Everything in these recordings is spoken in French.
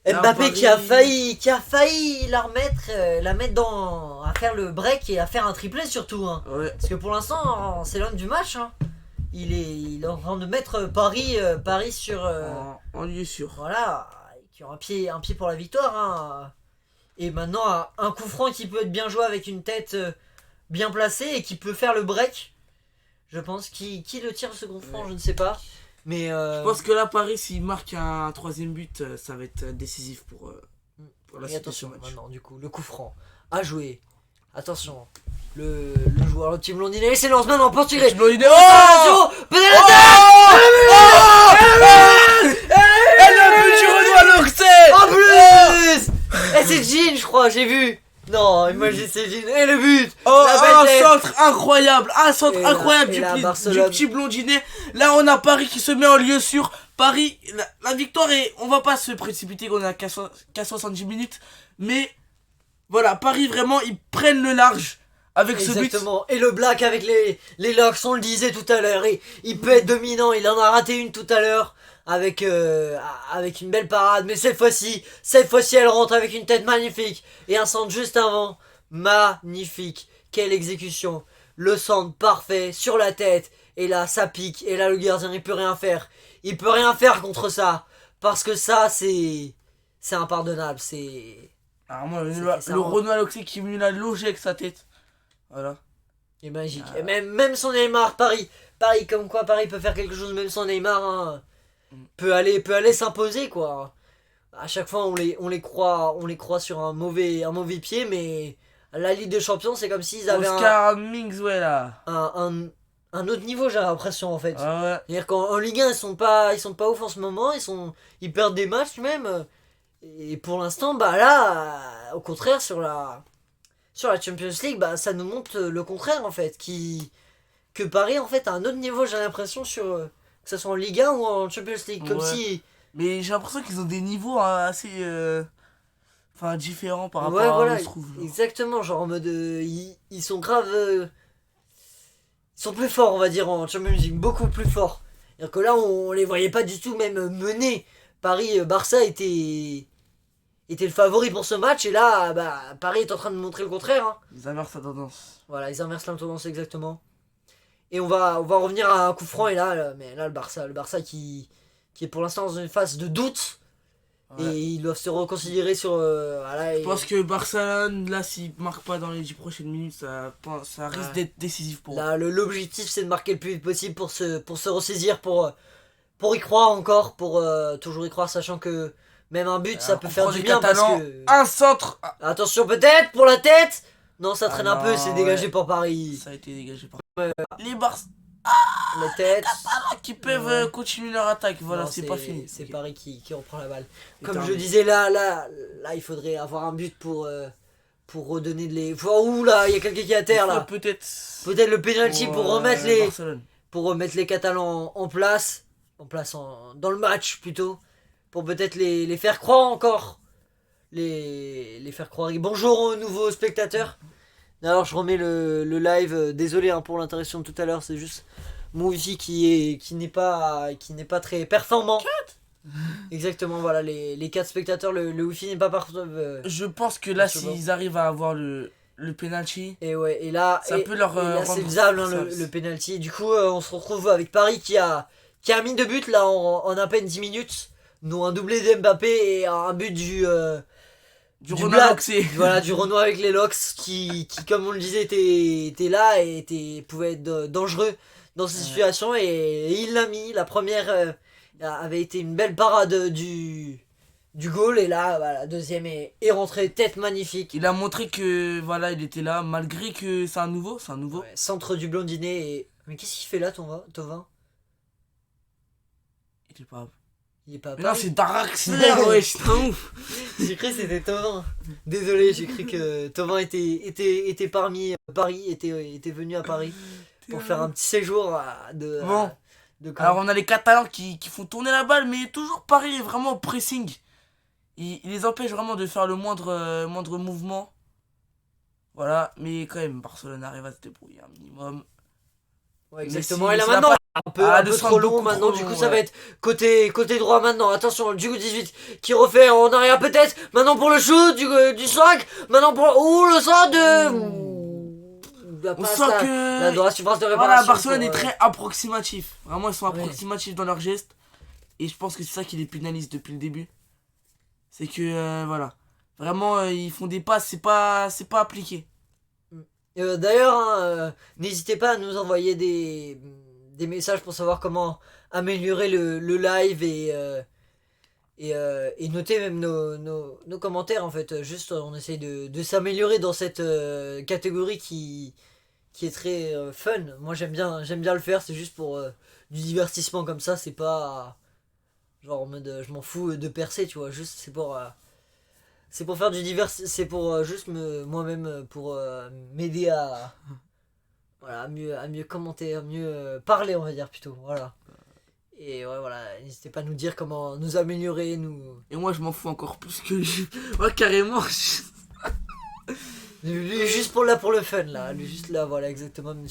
Mbappé qui a failli la mettre à faire le break et à faire un triplé surtout. Hein. Ouais. Parce que pour l'instant, c'est l'homme du match. Hein. Il est en train de mettre Paris sur. En lieu sûr. Voilà, qui ont un pied pour la victoire. Hein. Et maintenant, un coup franc qui peut être bien joué avec une tête bien placée et qui peut faire le break. Je pense qui le tire ce coup franc, je ne sais pas. Mais je pense que là, Paris, s'il marque un troisième but, ça va être décisif pour la suite. Attention, maintenant, du coup, le coup franc à jouer. Attention, le joueur, le team londinais, c'est lancement en portugais. Le Blondinet. Oh, pénalité. Et le but du Renoir Loxet. En plus. Et c'est Jean, je crois, j'ai vu. Non, imagine c'est Jean. Et le but. Un centre incroyable. Un centre incroyable du Barcelone. petit Blondinet. Là, on a Paris qui se met en lieu sûr. Paris, la victoire est... On va pas se précipiter qu'on a qu'à 70 minutes. Mais voilà, Paris, vraiment, ils prennent le large avec ce but. Exactement. Et le Black avec les locks, on le disait tout à l'heure. Il peut être dominant. Il en a raté une tout à l'heure. Avec une belle parade, mais cette fois-ci elle rentre avec une tête magnifique et un centre juste avant, magnifique, quelle exécution, le centre parfait sur la tête, et là ça pique, et là le gardien il peut rien faire contre ça, parce que ça c'est impardonnable, c'est... Alors moi le Renoir Loxet qui est venu la loger avec sa tête, voilà. C'est magique, et même son Neymar, Paris comme quoi Paris peut faire quelque chose, même son Neymar, hein, peut aller s'imposer quoi. À chaque fois on les croit sur un mauvais pied, mais la Ligue des Champions c'est comme s'ils avaient Oscar Mings, ouais là. Un autre niveau, j'ai l'impression en fait. Ah ouais. C'est-à-dire qu'en Ligue 1 ils sont pas ouf en ce moment, ils perdent des matchs même. Et pour l'instant bah là au contraire sur la Champions League, bah ça nous montre le contraire en fait, que Paris en fait a un autre niveau, j'ai l'impression, sur que ce soit en Ligue 1 ou en Champions League, comme si... Mais j'ai l'impression qu'ils ont des niveaux assez différents par rapport voilà, à eux, je trouve. Exactement, genre en mode ils sont grave ils sont plus forts, on va dire, en Champions League, beaucoup plus forts. C'est-à-dire que là on les voyait pas du tout même mener. Paris Barça était le favori pour ce match, et là bah Paris est en train de montrer le contraire. Hein. Ils inversent la tendance. Voilà, ils inversent la tendance exactement. Et on va revenir à un coup franc, et là le Barça qui est pour l'instant dans une phase de doute. Ouais. Et ils doivent se reconsidérer sur... Je pense que Barcelone, là, s'ils ne marquent pas dans les 10 prochaines minutes, ça risque d'être décisif pour eux. Là, l'objectif, c'est de marquer le plus vite possible pour se ressaisir, pour y croire encore, pour toujours y croire, sachant que même un but, ça peut faire du bien. Parce que... Un centre. Attention peut-être, pour la tête. Non, ça traîne un peu, c'est dégagé par Paris. Ça a été dégagé par les Barça. Les têtes qui peuvent continuer leur attaque, voilà, c'est pas fini. C'est Paris qui reprend la balle. Comme je disais, là, il faudrait avoir un but pour redonner de les... Ouh là, il y a quelqu'un qui est à terre là. Peut-être le penalty pour remettre les Catalans en place. Dans le match plutôt. Pour peut-être les faire croire encore. Les faire croire. Et bonjour aux nouveaux spectateurs. Alors je remets le live, désolé pour l'interruption de tout à l'heure, c'est juste mon wifi qui n'est pas très performant. Exactement, voilà, les 4 spectateurs, le wifi n'est pas parfait. Je pense que là, s'ils arrivent à avoir le penalty, et là ça peut leur rendre c'est faisable, le penalty. Du coup, on se retrouve avec Paris qui a mis 2 buts là en à peine 10 minutes, dont un doublé d'Mbappé et un but du Renoir Loxet. Voilà, du Renoir avec les locks qui comme on le disait était là et pouvait être dangereux dans ces situations, et il l'a mis. La première avait été une belle parade du goal, et là la deuxième est rentrée tête magnifique. Il a montré que voilà, il était là malgré que c'est un nouveau. Ouais, centre du Blondinet. Mais qu'est-ce qu'il fait là, Thauvin? Il est pas mais non, c'est Daraxler, ouais, c'est un ouf. J'ai cru que c'était Thauvin. Désolé, j'ai cru que Thauvin était parmi Paris, était venu à Paris pour faire un petit séjour de alors on a les Catalans qui font tourner la balle, mais toujours Paris est vraiment au pressing. Il les empêche vraiment de faire le moindre mouvement. Voilà, mais quand même, Barcelone arrive à se débrouiller un minimum. Ouais, exactement. Messi, Et là Messi n'a maintenant, pas- un peu, Ah, un le peu centre trop long beaucoup maintenant. trop Du coup, long, ça va ouais. être côté droit maintenant. Attention, du coup 18 qui refait en arrière peut-être. Maintenant pour le shoot du 5. Maintenant pour. Ouh, le centre de. La On passe sent là. La que de la surface de voilà, réparation. Barcelone est très approximatif. Vraiment, ils sont Ouais. approximatifs dans leurs gestes. Et je pense que c'est ça qui les pénalise depuis le début. C'est que, voilà. Vraiment, ils font des passes, c'est pas appliqué. D'ailleurs, hein, n'hésitez pas à nous envoyer des messages pour savoir comment améliorer le live et noter même nos commentaires en fait. Juste, on essaye de s'améliorer dans cette catégorie qui est très fun. Moi, j'aime bien le faire. C'est juste pour du divertissement comme ça. C'est pas genre en mode je m'en fous de percer, tu vois. Juste, c'est pour faire du divers. C'est pour juste moi-même pour m'aider à voilà à mieux commenter, à mieux parler, on va dire plutôt. Voilà. Et ouais, voilà, n'hésitez pas à nous dire comment nous améliorer, nous. Et moi, je m'en fous encore plus que lui. Moi, carrément. Lui, juste pour le fun là, lui juste là, voilà exactement. Même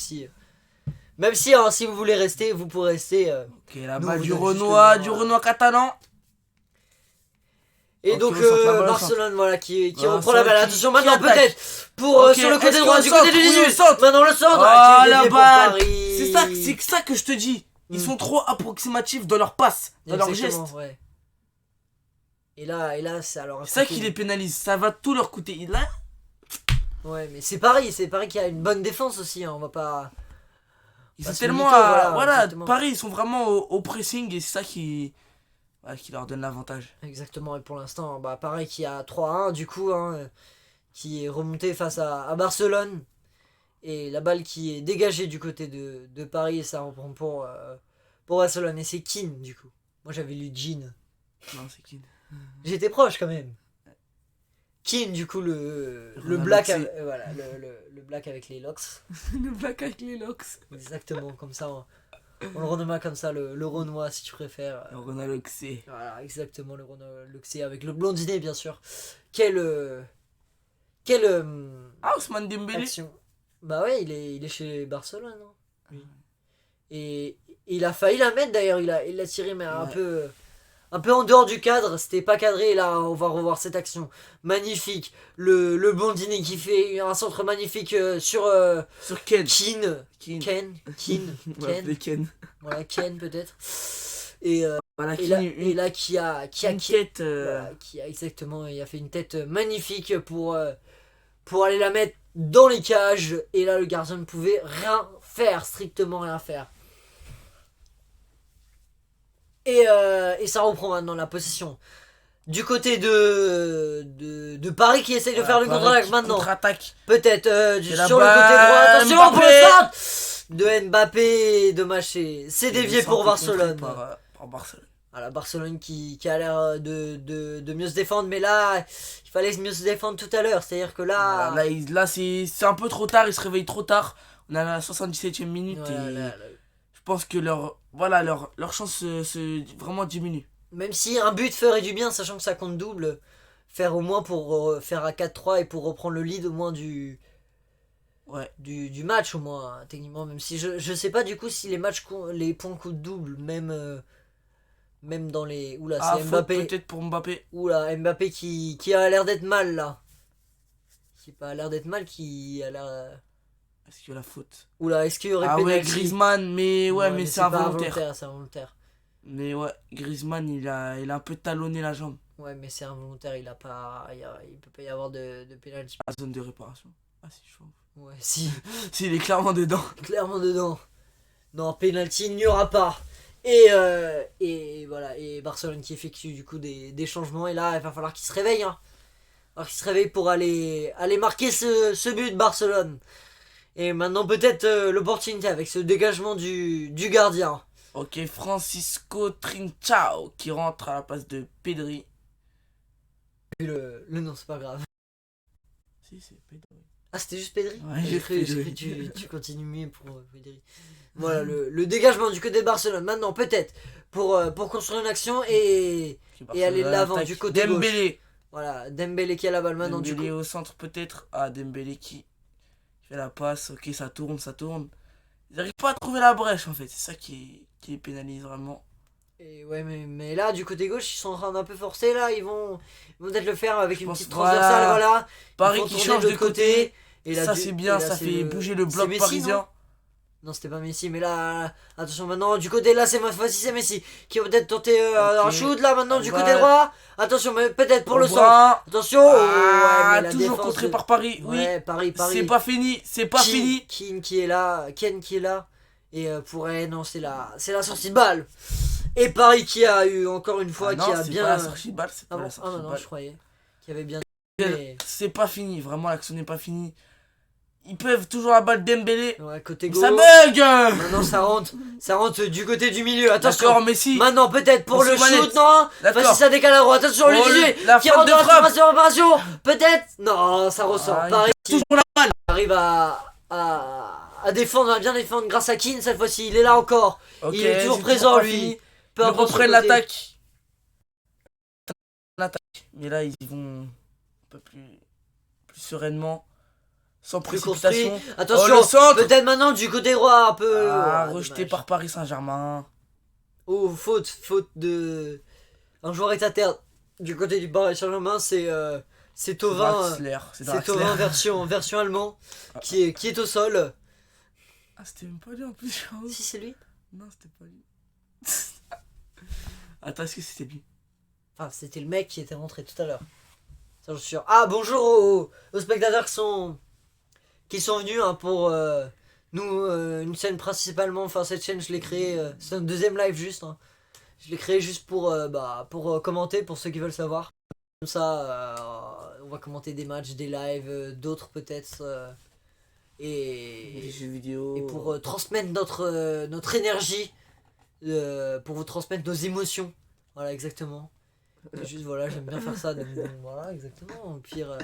si hein, si vous voulez rester, vous pourrez rester. Ok, la Nous, balle vous du donnez juste le Renoir, nom, du voilà. Renoir catalan. Et Ok, donc au centre, la balle au Barcelone voilà qui Voilà, reprend la balle. qui Attention maintenant attaque. peut-être pour Ok, sur le côté est-ce droit qu'au du côté centre, du oui, 18. au centre. Maintenant le centre. Ah, qui est la dévié pour balle. Paris. C'est ça que je te dis. Ils sont trop approximatifs dans leurs passes, dans leurs Exactement, gestes. ouais. Et là c'est alors. C'est ça qui les pénalise. Ça va tout leur coûter. Là, Ouais, mais c'est Paris qui a une bonne défense aussi, hein, on va pas. ils Bah, sont c'est tellement mytho, à. voilà, Voilà, exactement. Paris, ils sont vraiment au pressing et c'est ça qui leur donne l'avantage. Exactement, et pour l'instant, bah Paris qui a 3-1 du coup, hein, qui est remonté face à Barcelone. Et la balle qui est dégagée du côté de Paris, et ça reprend pour Barcelone. Et c'est Keane du coup. Moi j'avais lu Jean. Non, c'est qui J'étais proche quand même. Keane du coup le Ronaldo, black, c'est- voilà, le black avec les locks. Le black avec les locks. Exactement, comme ça. On le renomme comme ça, le Renoir si tu préfères. Le Ronaldo, c'est. Voilà, exactement, le Luxé avec le blondinet, bien sûr. Quelle Ah, Ousmane Dembélé. action. Bah ouais, il est chez Barcelone. Hein, lui. Et il a failli la mettre d'ailleurs, il l'a tiré, mais Ouais. un peu en dehors du cadre, c'était pas cadré. Et là, on va revoir cette action magnifique. Le blondinet qui fait un centre magnifique sur Sur Ken. Keane. Ken. On va l'appeler Ken. Voilà, Ken peut-être. Et Voilà, Et Ken, là, une, et là qui a une tête. voilà, qui a exactement, il a fait une tête magnifique pour aller la mettre dans les cages. Et là, le gardien ne pouvait rien faire, strictement rien faire. Et ça reprend maintenant la possession du côté de Paris qui essaye de faire le contre-attaque maintenant. Contre-attaque. Peut-être C'est la sur le côté balle, droit. Attention pour Mbappé. le centre de Mbappé. Dommage, c'est dévié pour Barcelone. Par Barcelone. Voilà, Barcelone qui a l'air de mieux se défendre, mais là, il fallait mieux se défendre tout à l'heure. C'est-à-dire que là. Voilà, là c'est un peu trop tard, ils se réveillent trop tard. On est à la 77e minute Voilà, et là, je pense que leur chance vraiment diminue. même si un but ferait du bien, sachant que ça compte double, faire au moins pour faire à 4-3 et pour reprendre le lead au moins Ouais. du match, au moins, hein, techniquement. Même si je sais pas du coup si les points comptent double, même dans les. Oula, Ah, c'est faute Mbappé. peut-être pour Mbappé. Oula, Mbappé qui a l'air d'être mal là. Qui pas l'air d'être mal, qui a l'air. Est-ce qu'il y a la faute? Oula, est-ce qu'il y aurait Ah ouais, pénalty? Griezmann, mais mais c'est pas involontaire. c'est involontaire. Mais ouais, Griezmann il a un peu talonné la jambe. Ouais, mais c'est involontaire, il peut pas y avoir de pénalty. À la zone de réparation. Ah si, je trouve. Ouais, si, Si, il est clairement dedans. clairement dedans. Non, pénalty, il n'y aura pas. Et voilà, et Barcelone qui effectue du coup des changements. Et là, il va falloir qu'il se réveille. Hein. Alors qu'il se réveille pour aller marquer ce but, Barcelone. Et maintenant, peut-être l'opportunité avec ce dégagement du gardien. Ok, Francisco Trincao qui rentre à la place de Pedri. Le nom, c'est pas grave. Si, c'est Pedri. Ah, c'était juste Pedri? Ouais, J'ai cru Pedri. tu continues mieux pour Pedri. Voilà, le dégagement du côté de Barcelone. Maintenant, peut-être, pour construire une action et aller de l'avant du côté gauche. Dembélé. Voilà, Dembélé qui a la balle maintenant du Dembélé coup. au centre peut-être. Ah, Dembélé qui fait la passe. Ok, ça tourne. Ils n'arrivent pas à trouver la brèche en fait. C'est ça qui les pénalise vraiment. Et ouais, mais là, du côté gauche, ils sont en train d'un peu forcer, là. Ils vont peut-être le faire avec Je une pense, petite transversale, voilà. Paris Ils font qui tourner change de côté. Et là, Ça c'est bien, ça fait bouger le bloc Messi, parisien. Non, c'était pas Messi, mais là, attention maintenant, du côté là, c'est Messi qui va peut-être tenter un Ok. shoot là maintenant du Ouais. côté droit. Attention, mais peut-être pour le centre. Brun. Attention, ouais, Ah, mais la toujours défense contré de- par Paris. Oui, Ouais, Paris. c'est pas fini, c'est pas fini. Ken qui est là, et pour elle, non, c'est la sortie de balle. Et Paris qui a eu encore une fois, Ah non, qui a c'est bien. pas la sortie de balle, c'est Ah pas bon, la sortie de non, balle. je croyais qu'il y avait bien. Mais... C'est pas fini, vraiment l'action n'est pas finie. Ils peuvent toujours la balle Dembélé. Ouais, côté Mais gauche. ça bug. Maintenant ça rentre du côté du milieu. Attention. D'accord, Messi. Maintenant peut-être pour le Messi shoot, manette. non. D'accord. Enfin, si ça décale à droite, attention le Oh, 18 la qui faute rentre de dans la frappe. surface de réparation. Peut-être. Non, ça ressort. Ah, Paris il toujours la balle. arrive à défendre, à bien défendre grâce à Keane cette fois-ci. Il est là encore. Ok, Il est toujours c'est présent pas lui. fini. Peu Ils importe son reprennent côté. l'attaque. Mais là, ils y vont un peu plus sereinement. Sans Plus construit. précipitation. Attention. Oh, le centre. Peut-être maintenant du côté droit un peu. Ah, Ouais, rejeté dommage. par Paris Saint-Germain. Oh, faute de. Un joueur est à terre. Du côté du Paris Saint-Germain, c'est Thauvin. Draxler. C'est Thauvin version allemand qui est au sol. Ah, c'était même pas lui en plus. Si, c'est lui. Non, c'était pas lui. Attends, est-ce que c'était lui? Enfin, c'était le mec qui était rentré tout à l'heure. Ça, je suis sûr. Ah, bonjour aux spectateurs qui sont venus hein, pour nous, une chaîne principalement. Enfin, cette chaîne, je l'ai créée. C'est un deuxième live juste. Hein. Je l'ai créé juste pour commenter, pour ceux qui veulent savoir. Comme ça, on va commenter des matchs, des lives, d'autres peut-être. Des Et jeux vidéo. pour transmettre notre énergie, pour vous transmettre nos émotions. Voilà, exactement. Et juste voilà, j'aime bien faire ça. Donc, voilà, exactement. Au pire.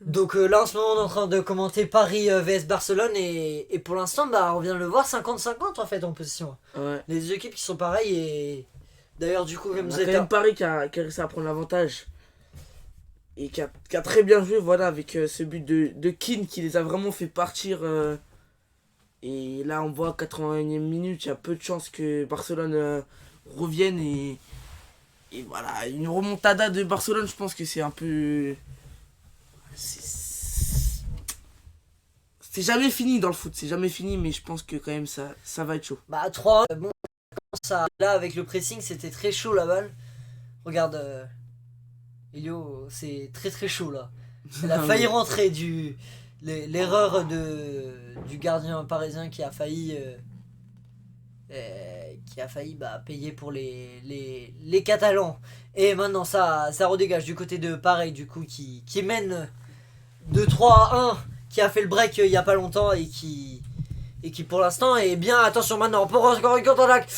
Donc là en ce moment on est en train de commenter Paris vs Barcelone et pour l'instant bah on vient de le voir 50-50 en fait en position. Ouais. Les deux équipes qui sont pareilles et d'ailleurs du coup comme On vous a quand êtes même Paris qui a réussi à prendre l'avantage. Et qui a très bien joué, voilà, avec ce but de Keane qui les a vraiment fait partir. Et là, on voit à 81e minute, il y a peu de chances que Barcelone revienne. Et voilà, une remontada de Barcelone, je pense que c'est un peu. C'est jamais fini dans le foot, c'est jamais fini, mais je pense que quand même ça va être chaud. bah 3 bon ça là avec le pressing c'était très chaud la balle. Regarde Elio c'est très très chaud là. Elle a failli rentrer l'erreur du gardien parisien qui a failli bah, payer pour les Catalans. Et maintenant ça redégage du côté de Paris du coup qui mène 2-3-1, qui a fait le break il y a pas longtemps et qui pour l'instant est bien. Attention maintenant pour encore une contre-attaque.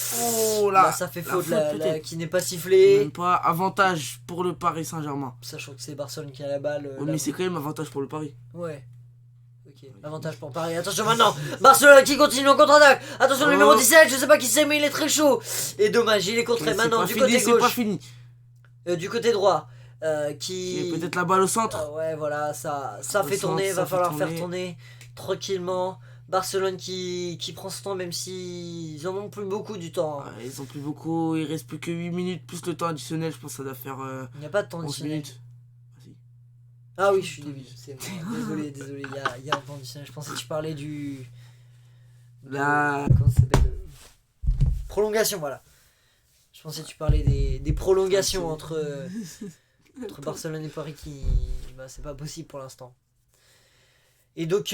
Oh Là, là, ça fait la faute faute, là, peut-être. qui n'est pas sifflée. Même pas avantage pour le Paris Saint-Germain. Sachant que c'est Barcelone qui a la balle. Ouais, là. mais c'est quand même avantage pour le Paris. Ouais. Ok, avantage pour Paris. Attention maintenant, Barcelone qui continue en contre-attaque. Attention le numéro 17, je sais pas qui c'est, mais il est très chaud. Et dommage, il est contré Mais maintenant du c'est pas côté fini, c'est pas gauche, fini. du côté droit. Et Qui. peut-être la balle au centre. Ouais, voilà, ça Au fait centre, tourner, ça va fait falloir tourner. faire tourner tranquillement. Barcelone qui prend ce temps, même s'ils en ont plus beaucoup du temps. Hein. Ouais, ils ont plus beaucoup, il reste plus que 8 minutes plus le temps additionnel, je pense que ça doit faire Il n'y a pas de temps 11 additionnel. minutes. Ah, si. Ah oui, je suis débile, c'est moi. Désolé, il y a un temps additionnel. Je pensais que tu parlais du. Là. Comment ça s'appelle Prolongation, voilà. Je pensais que tu parlais des prolongations entre Barcelone et Paris qui. Bah, c'est pas possible pour l'instant. Et donc,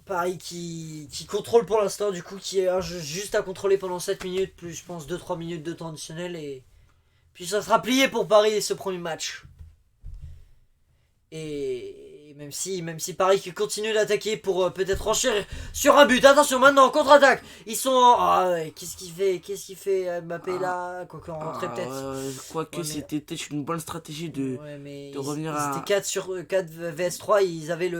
Paris qui contrôle pour l'instant, du coup, qui est un jeu juste à contrôler pendant 7 minutes, plus je pense 2-3 minutes de temps additionnel. Et puis ça sera plié pour Paris ce premier match. Et même si Paris qui continue d'attaquer pour peut-être enchaîner sur un but. Attention maintenant, contre-attaque. Ils sont en. Ah ouais, qu'est-ce qu'il fait Mbappé là? Quoique en rentrée peut-être. Quoique Ouais, mais- c'était peut-être une bonne stratégie de. Ouais, mais de revenir ils à- étaient 4 sur 4 vs 3, ils avaient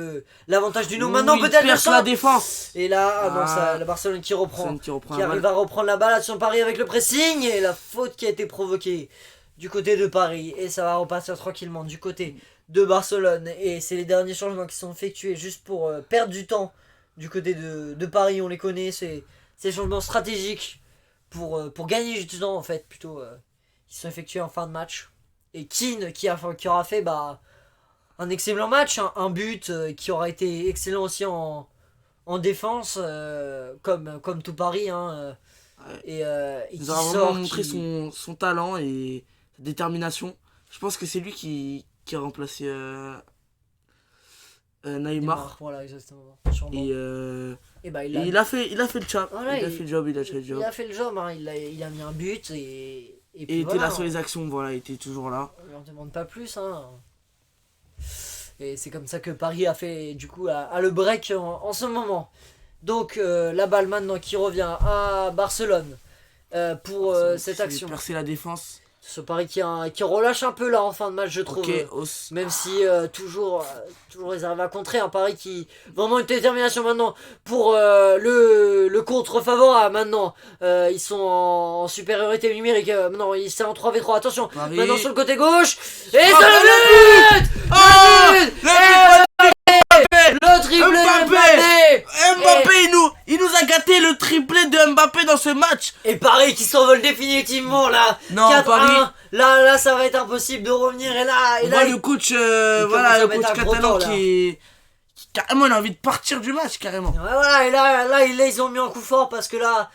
l'avantage du nom. Ouh, Maintenant ils peut-être le percent la centre. défense. Et là, ah non, Ah. ça, la Barcelone qui reprend. Personne qui reprend Qui la arrive balle. à reprendre la balle. Attention Paris avec le pressing. Et la faute qui a été provoquée du côté de Paris. Et ça va repartir tranquillement du côté de Barcelone. Et c'est les derniers changements qui sont effectués juste pour perdre du temps du côté de Paris. On les connaît, c'est des changements stratégiques pour gagner du temps en fait, plutôt, qui sont effectués en fin de match. Et Keane qui aura fait un excellent match, un but qui aura été excellent aussi en défense, comme tout Paris. Hein, Ouais. et Il qui nous aura vraiment sort, montré qui... son talent et sa détermination. Je pense que c'est lui qui a remplacé Neymar. Voilà, exactement. Sûrement. Et bah, Et il a fait le job. Voilà, il a fait le job, il a fait le job. il a fait le job, hein. Il a mis un but et Et puis il était voilà, là sur les actions, voilà, il était toujours là. on leur demande pas plus. Hein. Et c'est comme ça que Paris a fait, du coup, a le break en ce moment. Donc la balle maintenant qui revient à Barcelone pour cette action. Percer la défense. Ce Paris qui relâche un peu là en fin de match, je trouve. Ok, Même si toujours ils arrivent à contrer. Un Paris qui. Vraiment une détermination maintenant pour le contre favorable. Maintenant, ils sont en supériorité numérique. Maintenant, c'est en 3v3. Attention, Paris. maintenant sur le côté gauche. Et Oh, c'est le but. Oh, Le but. le triplé Le triplé de Mbappé. Mbappé, il nous a gâté le triplé de Mbappé dans ce match. Et Paris qui s'envole définitivement là. Non, 4-1. Paris. Là, ça va être impossible de revenir. Et là, On voit le coach, commence à le mettre coach un gros catalan temps, là. qui carrément il a envie de partir du match carrément. Ouais, voilà, et là, ils ont mis un coup fort parce que là,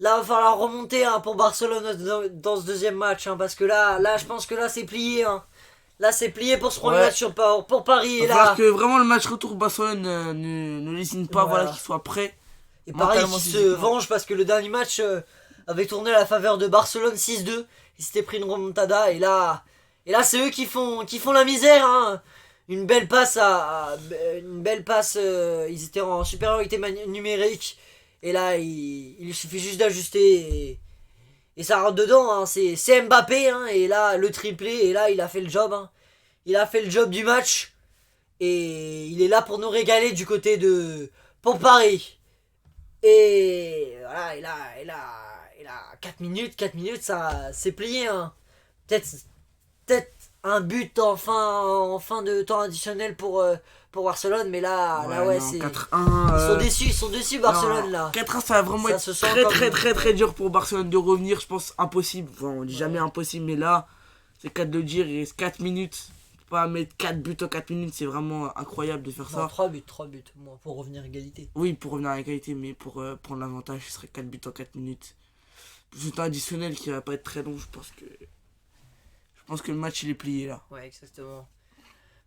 va falloir remonter, hein, pour Barcelone dans ce deuxième match, hein, parce que là, je pense que là, c'est plié. Hein. Là, c'est plié pour ce premier Ouais. match pour Paris. Il Et va falloir là, que vraiment le match retour Barcelone ne lésine pas, Voilà. voilà, qu'il soit prêt. et Paris mentalement, qui se physiquement. venge parce que le dernier match avait tourné à la faveur de Barcelone 6-2. Ils s'étaient pris une remontada et là, c'est eux qui font la misère. Hein. Une belle passe ils étaient en supériorité numérique et là il suffit juste d'ajuster et ça rentre dedans. Hein. C'est Mbappé, hein, et là le triplé et là il a fait le job. Hein. Il a fait le job du match et il est là pour nous régaler du côté pour Paris. Et voilà, et là 4 minutes, ça c'est plié. Hein. Peut-être un but en fin de temps additionnel pour Barcelone, mais là ouais, non, c'est 4-1. ils sont déçus Barcelone là. 4-1, ça va vraiment Ça être se sent très, comme- très très très dur pour Barcelone de revenir. Je pense impossible. Enfin, on dit jamais impossible, mais là, c'est 4 de le dire. Il reste 4 minutes. Pas mettre 4 buts en 4 minutes, c'est vraiment incroyable de faire Non, ça. 3 buts, moi, pour revenir à égalité. Oui, pour revenir à l'égalité, mais pour prendre l'avantage, ce serait 4 buts en 4 minutes. Plus un temps additionnel qui va pas être très long, je pense que le match il est plié là. Ouais, exactement.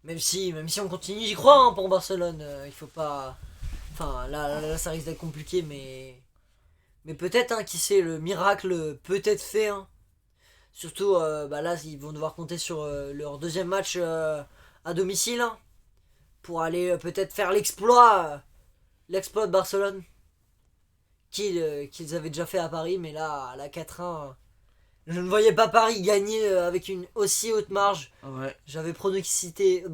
Même si on continue, j'y crois, hein, pour Barcelone. Il faut pas. Enfin, là, ça risque d'être compliqué, mais peut-être, hein, qui sait, le miracle peut être fait. Hein. Surtout, là, ils vont devoir compter sur leur deuxième match à domicile, hein, pour aller peut-être faire l'exploit de Barcelone. Qu'ils avaient déjà fait à Paris, mais là, à la 4-1, je ne voyais pas Paris gagner avec une aussi haute marge. Ouais. J'avais pronostiqué.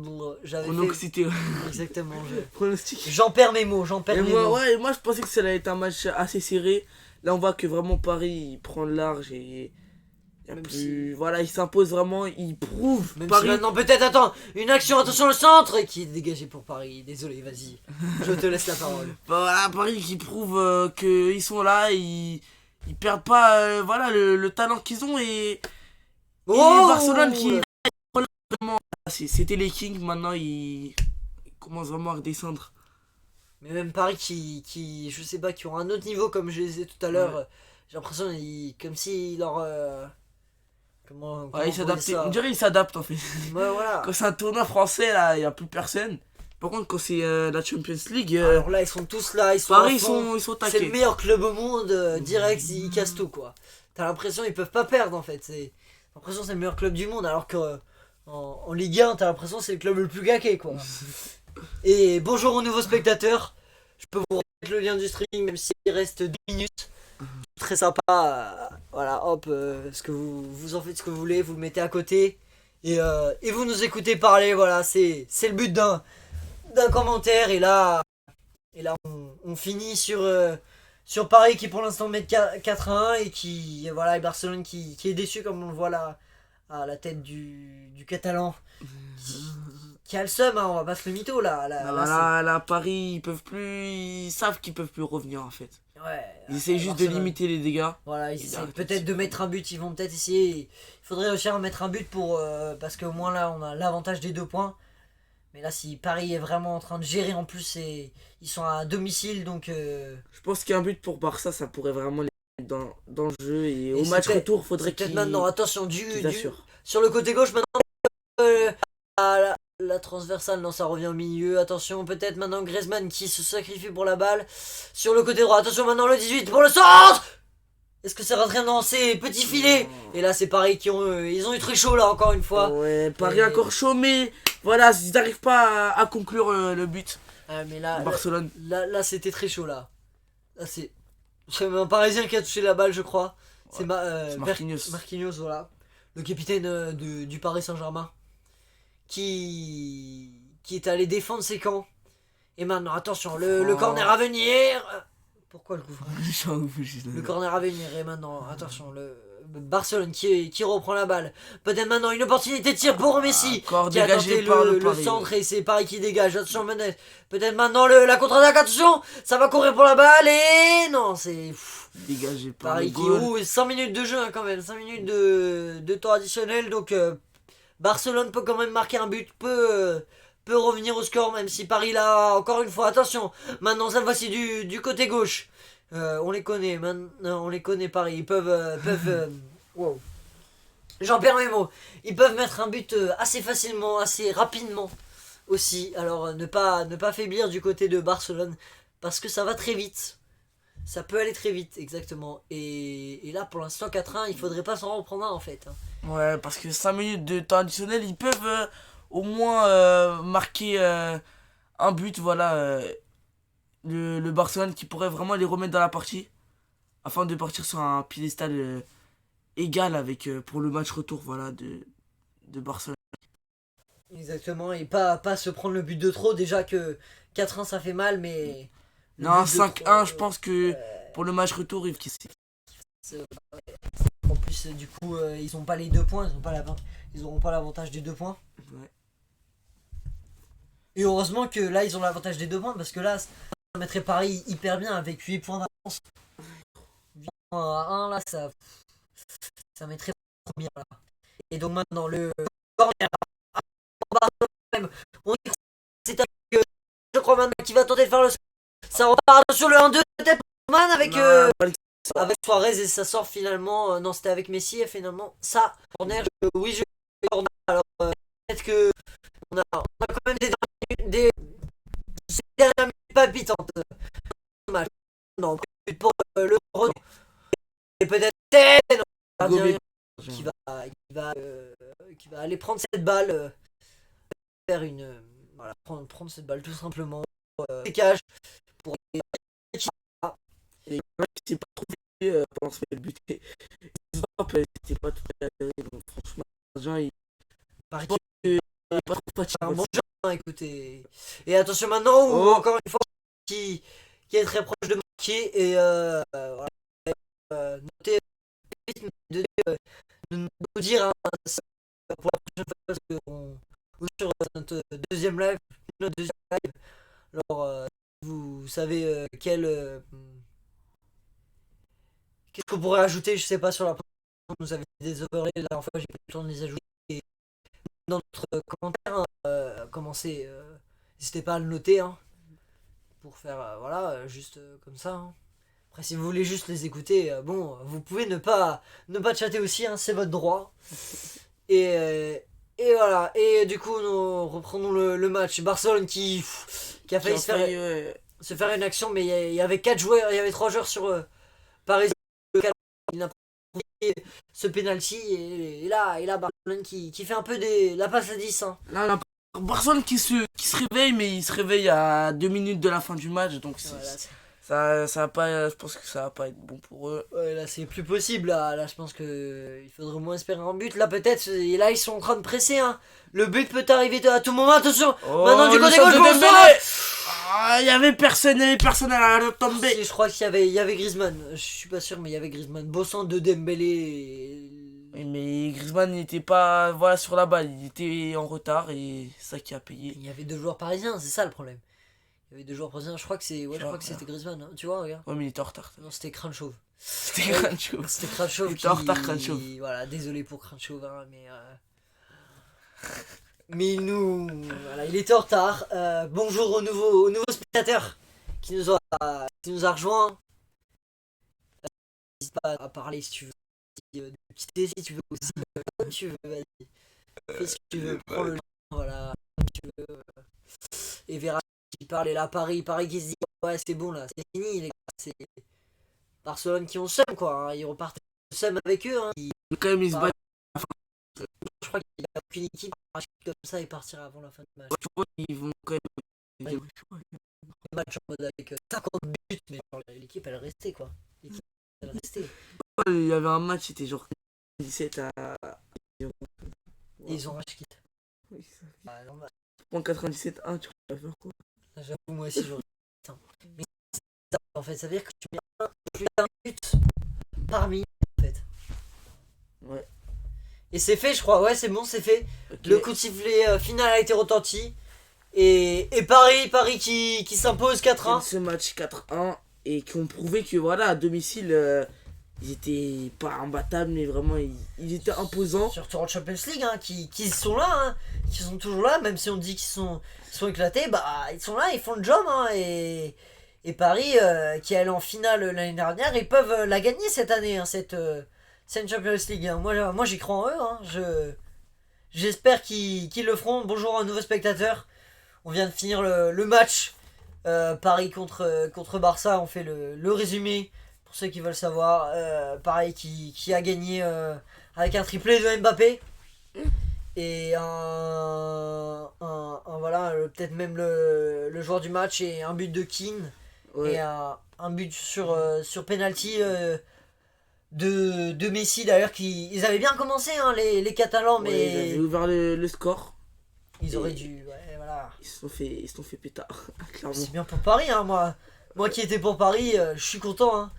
J'avais Pronostic. fait. Exactement. Pronostic. J'en perds mes mots, Et moi je pensais que ça allait être un match assez serré. Là on voit que vraiment Paris il prend le large et il y a Même plus... Voilà, il s'impose vraiment, il prouve. Même Paris. si maintenant, peut-être, attends, une action, attention le centre, qui est dégagé pour Paris. Désolé, vas-y. Je te laisse la parole. Voilà, Paris qui prouve qu'ils sont là, ils perdent pas voilà, le talent qu'ils ont et Barcelone qui vraiment, c'était les Kings, maintenant ils commencent vraiment à redescendre. Mais même Paris qui je sais pas, qui ont un autre niveau, comme je les disais tout à l'heure. Ouais. J'ai l'impression, comme si leur. Comment Ouais, ils on pourrait s'adaptent, dire ça. on dirait qu'ils s'adaptent en fait. Ouais, voilà. Quand c'est un tournoi français là, il n'y a plus personne. Par contre, quand c'est la Champions League, Alors là, ils sont tous là, ils sont Paris à fond. ils sont C'est taqués. le meilleur club au monde, direct, ils cassent tout, quoi. T'as l'impression ils peuvent pas perdre, en fait. T'as l'impression que c'est le meilleur club du monde, alors que en Ligue 1, t'as l'impression que c'est le club le plus gaqué, quoi. Et bonjour aux nouveaux spectateurs. Je peux vous remettre le lien du streaming, même s'il reste 2 minutes. Très sympa. Voilà, hop, ce que vous en faites ce que vous voulez, vous le mettez à côté. Et vous nous écoutez parler, voilà, c'est le but d'un commentaire. Et là on finit sur Paris qui pour l'instant met 4-1 et qui voilà, et Barcelone qui est déçu, comme on le voit là à la tête du Catalan. Qui a le seum, hein, on va pas se le mytho là. Là, Paris, ils savent qu'ils peuvent plus revenir en fait. Ouais, Ils essayent juste de limiter les dégâts. Voilà, ils essaient peut-être de mettre un but, ils vont peut-être essayer. Il faudrait réussir à mettre un but pour parce qu'au moins là on a l'avantage des 2 points. Mais là si Paris est vraiment en train de gérer en plus ils sont à domicile donc Je pense qu'un but pour Barça, ça pourrait vraiment les mettre dans le jeu. Et au c'est match peut-être- retour, faudrait c'est peut-être qu'ils maintenant attention assurent. sur le côté gauche maintenant la transversale, non, ça revient au milieu. Attention, peut-être maintenant Griezmann qui se sacrifie pour la balle. Sur le côté droit, attention maintenant le 18 pour le centre. Est-ce que c'est rentré dans ces petits filets? Et là, c'est Paris ils ont eu très chaud là, encore une fois. Ouais, Paris Et- encore chaud, mais voilà, ils n'arrivent pas à conclure le but. Ah, mais là, Barcelone. là c'était très chaud là. Là, c'est un Parisien qui a touché la balle, je crois. C'est c'est Marquinhos. Marquinhos, voilà. Le capitaine du Paris Saint-Germain. Qui est allé défendre ses camps. Et maintenant, attention, le corner à venir. Pourquoi le coup franc? Le corner à venir. Et maintenant, attention, le Barcelone qui reprend la balle. Peut-être maintenant une opportunité de tir pour Messi. Encore Qui a dégagé tenté par le Paris. centre et c'est Paris qui dégage. Attention, Menez. Peut-être maintenant la contre-attaque. Attention, ça va courir pour la balle. Et non, c'est Dégagé par Paris le qui. goal. 5 minutes de jeu hein, quand même. 5 minutes de temps additionnel. Donc Barcelone peut quand même marquer un but. Peut revenir au score, même si Paris là, encore une fois, attention, maintenant cette fois-ci du côté gauche, on les connaît, maintenant on les connaît Paris, ils peuvent, wow. J'en perds mes mots, ils peuvent mettre un but assez facilement, assez rapidement aussi, alors ne pas faiblir du côté de Barcelone, parce que ça va très vite, ça peut aller très vite, exactement, et là pour l'instant 4-1, il faudrait pas s'en reprendre un en fait. Ouais, parce que 5 minutes de temps additionnel, ils peuvent au moins marquer un but, voilà. Le Barcelone qui pourrait vraiment les remettre dans la partie. Afin de partir sur un piédestal égal avec pour le match retour, voilà, de Barcelone. Exactement, et pas se prendre le but de trop, déjà que 4-1 ça fait mal, mais... le Non, but de 5-1, trop, je pense que pour le match retour, en plus, du coup, ils ont pas les 2 points, ils auront pas l'avantage des 2 points. Ouais. Et heureusement que là, ils ont l'avantage des 2 points, parce que là, ça mettrait Paris hyper bien avec 8 points d'avance. 8 points à 1, là, ça mettrait trop bien, là. Et donc maintenant, le corner, c'est avec, je crois maintenant qu'il va tenter de faire le... Ça repart sur le 1-2, peut-être Man avec... avec Suarez et ça sort finalement. Non, c'était avec Messi et finalement ça. Corner, oui, je corner. Alors peut-être que on a quand même des dernières minutes palpitantes. Dommage. Non, pour le retour. Et peut-être Gobet. qui va aller prendre cette balle, faire une voilà, prendre cette balle tout simplement. Décage pour Et c'est pas trop pendant ce but. C'était pas tout à fait. Donc franchement, Jean, il Paris est pas trop fatigué. un bon jeu, écoutez. Et attention maintenant, où, encore une fois, qui est très proche de marquer. Et voilà, notez de nous dire hein, pour la prochaine fois, parce qu'on sur notre deuxième live. Alors, vous savez qu'est-ce qu'on pourrait ajouter, je sais pas, sur la prochaine. Vous avez des overlays, la dernière fois, j'ai pas eu le temps de les ajouter. Dans notre commentaire, hein, commencez, n'hésitez pas à le noter hein, pour faire voilà juste comme ça hein. Après si vous voulez juste les écouter bon vous pouvez ne pas chatter aussi hein, c'est votre droit et voilà et du coup nous reprenons le match Barcelone qui a failli se faire une action mais il y avait 4 joueurs, il y avait 3 joueurs sur Paris, il n'a pas pris ce penalty et là Barcelone qui fait un peu la passe à 10 hein. Là, on a Barcelone qui se réveille, mais il se réveille à 2 minutes de la fin du match, donc Voilà, ça va pas, je pense que ça va pas être bon pour eux. ouais, là c'est plus possible là je pense que il faudrait au moins espérer un but là peut-être et là ils sont en train de presser hein. Le but peut arriver à tout moment, attention. Maintenant du côté gauche il y avait personne à la tomber. Je crois qu'il y avait Griezmann, je suis pas sûr mais il y avait Griezmann, beau centre de Dembélé Et Mais Griezmann n'était pas voilà, sur la balle, il était en retard et c'est ça qui a payé. Il y avait deux joueurs parisiens, c'est ça le problème. Il y avait deux joueurs parisiens, je crois que c'était Griezmann, hein. Tu vois, regarde. Ouais, mais il était en retard. Non, c'était Crunchove. C'était Crunchove. C'était Crunchove Il était en retard, Crunchove. Voilà, désolé pour Crunchove, hein, mais il nous... Voilà, il était en retard. Bonjour au nouveau spectateur qui nous a rejoint. N'hésite pas à parler si tu veux. De quitter si tu veux aussi. Comme tu veux, vas-y. Fais ce que tu veux, prends le temps, voilà. Comme tu veux. Et Vera qui parle, et là, Paris qui se dit, ouais, c'est bon là, c'est fini, les gars. C'est Barcelone qui ont le seum, quoi. Hein. Ils repartent le seum avec eux. Hein. Mais quand même, ils se battent. Je crois qu'il n'y a aucune équipe comme ça et partira avant la fin du match. Tu vois, ils vont quand même. Ouais. Le match en mode avec 50 buts, mais genre, l'équipe elle restait quoi. L'équipe elle restait. Il y avait un match, c'était genre 17 à. Et ils ont rage quitte. Oui, ça fait. Ah, normal. 97-1, tu vas faire quoi? J'avoue, moi aussi j'aurais. Mais ça, en fait, ça veut dire que tu mets plus d'un but par minute en fait. Ouais. Et c'est fait, je crois. Ouais, c'est bon, c'est fait. Ok. Le coup de sifflet final a été retenti. Et Paris qui s'impose 4-1. Ce match 4-1 et qui ont prouvé que voilà, à domicile, ils étaient pas imbattables, mais vraiment ils étaient imposants. Surtout en Champions League, hein, qui sont là, hein, qui sont toujours là, même si on dit qu'ils sont éclatés, bah ils sont là, ils font le job. Hein, et Paris, qui est allé en finale l'année dernière, ils peuvent la gagner cette année, hein, cette Champions League. Hein. Moi j'y crois en eux. Hein, j'espère qu'ils le feront. Bonjour à un nouveau spectateur. On vient de finir le match. Paris contre Barça. On fait le résumé pour ceux qui veulent savoir. Paris qui a gagné avec un triplé de Mbappé. Et voilà, peut-être même le joueur du match et un but de Keane. Ouais. Et un but sur penalty de Messi d'ailleurs. Ils avaient bien commencé hein, les Catalans, Ouais, mais ils avaient ouvert le score. ils auraient dû. Ouais, voilà. Ils se sont fait pétard, clairement. C'est bien pour Paris, hein, moi qui étais pour Paris, je suis content. Hein.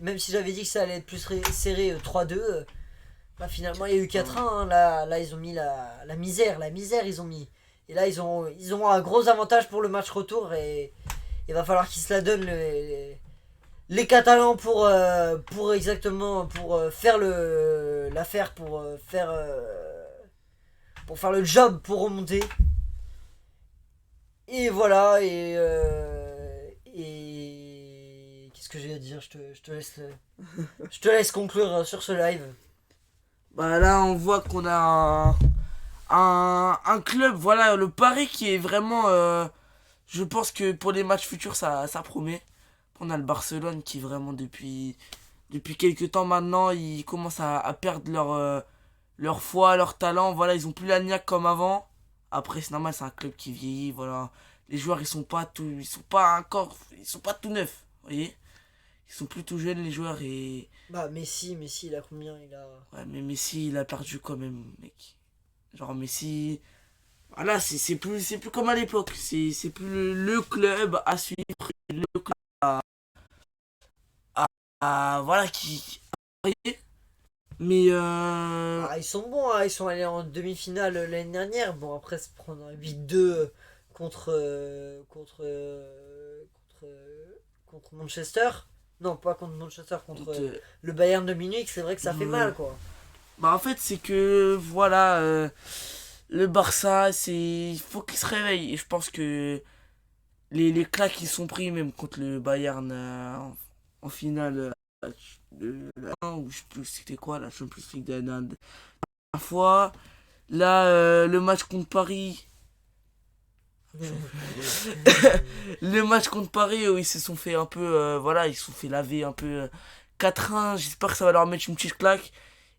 Même si j'avais dit que ça allait être plus serré 3-2, bah, finalement il y a eu 4-1. Hein. Là ils ont mis la misère ils ont mis. Et là ils ont un gros avantage pour le match retour et il va falloir qu'ils se la donnent les Catalans pour exactement pour faire l'affaire pour faire le job pour remonter. Et voilà, et qu'est-ce que j'ai à dire, je te laisse conclure sur ce live. Bah là, on voit qu'on a un club, voilà, le Paris qui est vraiment. Je pense que pour les matchs futurs, ça promet. On a le Barcelone qui vraiment depuis quelques temps maintenant, ils commencent à perdre leur foi, leur talent. Voilà, ils ont plus la niaque comme avant. Après, c'est normal, c'est un club qui vieillit. Voilà, les joueurs ils sont pas tout neufs. Vous voyez, ils sont plus tout jeunes les joueurs et. Bah Messi il a combien il a. Ouais, mais Messi il a perdu quand même, mec. Genre Messi. Voilà, c'est plus comme à l'époque. C'est plus le club à suivre, le club voilà qui. Mais Ah, ils sont bons, hein. Ils sont allés en demi-finale l'année dernière. Bon, après, se prendre un 8-2 contre, contre Manchester. Non, pas contre Manchester, contre le Bayern de Munich. C'est vrai que ça fait mal, quoi. Bah, en fait, c'est que, voilà, le Barça, il faut qu'il se réveille. Et je pense que les claques qui sont pris, même contre le Bayern en finale. Ou je sais plus c'était quoi la Champions League de la dernière fois là le match contre Paris le match contre Paris où ils se sont fait un peu voilà ils se sont fait laver un peu 4-1. J'espère que ça va leur mettre une petite claque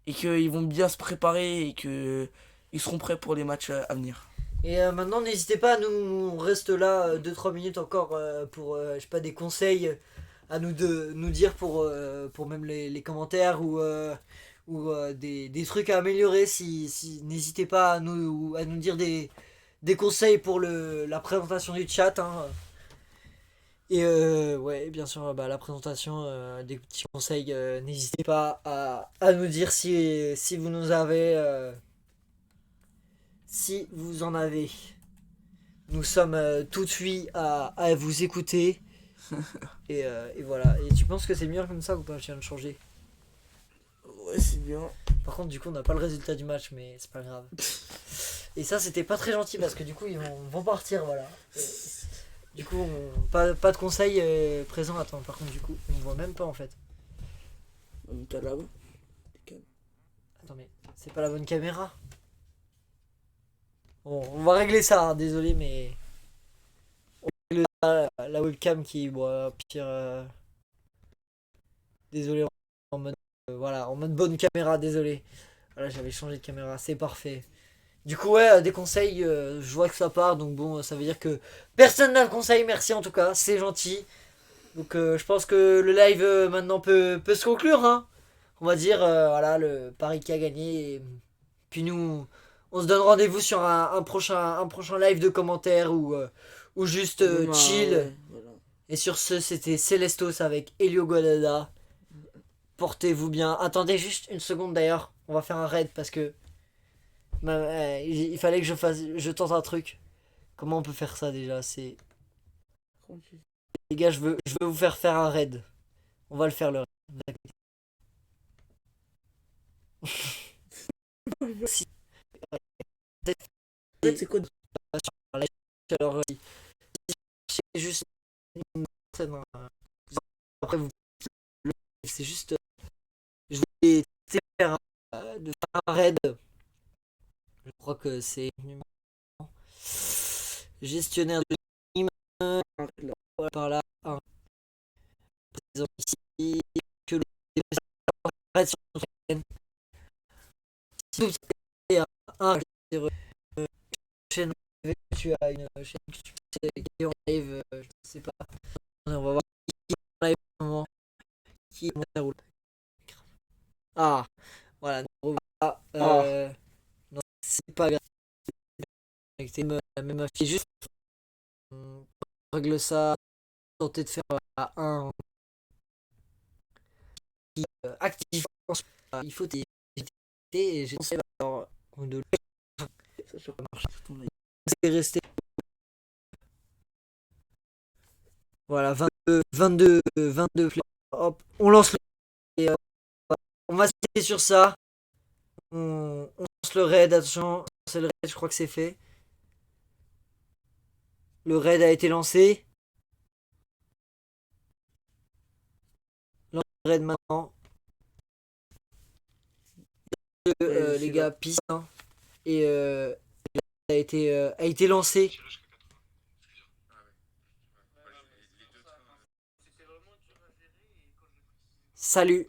et qu'ils vont bien se préparer et que ils seront prêts pour les matchs à venir. Et maintenant n'hésitez pas, on reste là 2-3 minutes encore pour je sais pas des conseils à nous dire pour même les commentaires ou des trucs à améliorer. Si n'hésitez pas à nous dire des conseils pour la présentation du chat. Hein. Et ouais, bien sûr, bah, la présentation des petits conseils, n'hésitez pas à nous dire si vous nous avez, si vous en avez. Nous sommes tout de suite à vous écouter. Et voilà. Et tu penses que c'est mieux comme ça ou pas? Je viens de changer. Ouais, c'est bien. Par contre, du coup, on n'a pas le résultat du match, mais c'est pas grave. Et ça, c'était pas très gentil parce que du coup, ils vont partir, voilà. Du coup, pas de conseils présents. Attends, par contre, du coup, on voit même pas en fait. T'as là-bas. Attends, mais c'est pas la bonne caméra. Bon, on va régler ça, hein, désolé, mais. On règle ça, la webcam qui, bon, pire. Désolé, en mode. Voilà, en mode bonne caméra, désolé. Voilà, j'avais changé de caméra, c'est parfait. Du coup, ouais, des conseils, je vois que ça part, donc bon, ça veut dire que personne n'a de conseils, merci en tout cas, c'est gentil. Donc je pense que le live maintenant peut se conclure, hein. On va dire, voilà, le Paris qui a gagné. Et puis nous, on se donne rendez-vous sur un prochain live de commentaires ou juste Même chill. ouais, voilà. Et sur ce, c'était Celestos avec Elio Godada. Portez-vous bien. Attendez juste une seconde d'ailleurs, on va faire un raid parce que il fallait que je tente un truc. Comment on peut faire ça déjà? C'est Les gars, je veux vous faire un raid. On va le faire le raid. Si, En fait, c'est quoi? alors, c'est juste une scène, après vous, c'est juste, je voulais faire un raid. Je crois que c'est gestionnaire de team, voilà, par là, un présent ici, que le raid sur notre chaîne. Si vous avez un chaîne, tu as une chaîne que tu sais, qui est en live, je sais pas. On va voir qui est en live en ce moment, qui est en roule. Ah, voilà, non, c'est pas grave. La même affiche, juste on règle ça, tenter de faire un qui actif. Il faut tester et j'ai pensé alors de ça marche. C'est resté voilà 22 play. Hop, on lance le et, on va se laisser sur ça. On lance le raid, attention, c'est le raid, je crois que c'est fait. Le raid a été lancé. Lance le raid maintenant. Les gars, peace. Hein. Et a été lancé. Salut.